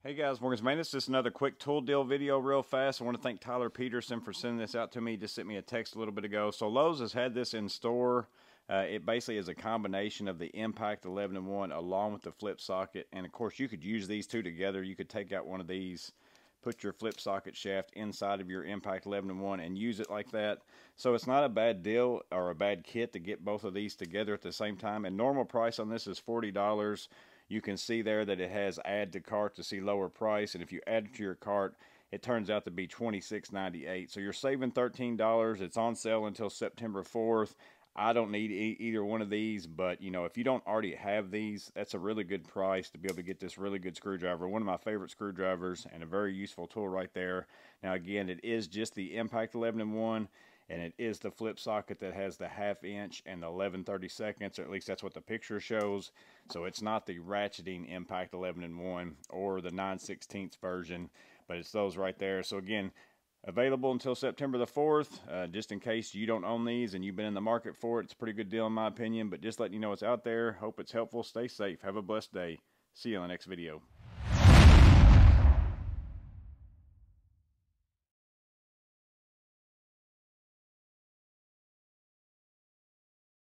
Hey guys, Morgan's Maintenance. Just another quick tool deal video real fast. I want to thank Tyler Peterson for sending this out to me. He just sent me a text a little bit ago. So Lowe's has had this in store. It basically is a combination of the Impact 11-in-1 along with the flip socket. And of course you could use these two together. You could take out one of these, put your flip socket shaft inside of your Impact 11-in-1 and use it like that. So it's not a bad deal or a bad kit to get both of these together at the same time. And normal price on this is $40. You can see there that it has add to cart to see lower price, and if you add it to your cart, it turns out to be $26.98. So you're saving $13. It's on sale until September 4th. I don't need either one of these, but you know, if you don't already have these, that's a really good price to be able to get this really good screwdriver. One of my favorite screwdrivers and a very useful tool right there. Now again, it is just the Impact 11-in-1. And it is the flip socket that has the 1/2 inch and the 11/32, or at least that's what the picture shows. So it's not the ratcheting Impact 11-in-1 or the 9/16 version, but it's those right there. So again, available until September the 4th. Just in case you don't own these and you've been in the market for it, it's a pretty good deal in my opinion. But just letting you know it's out there. Hope it's helpful. Stay safe. Have a blessed day. See you on the next video.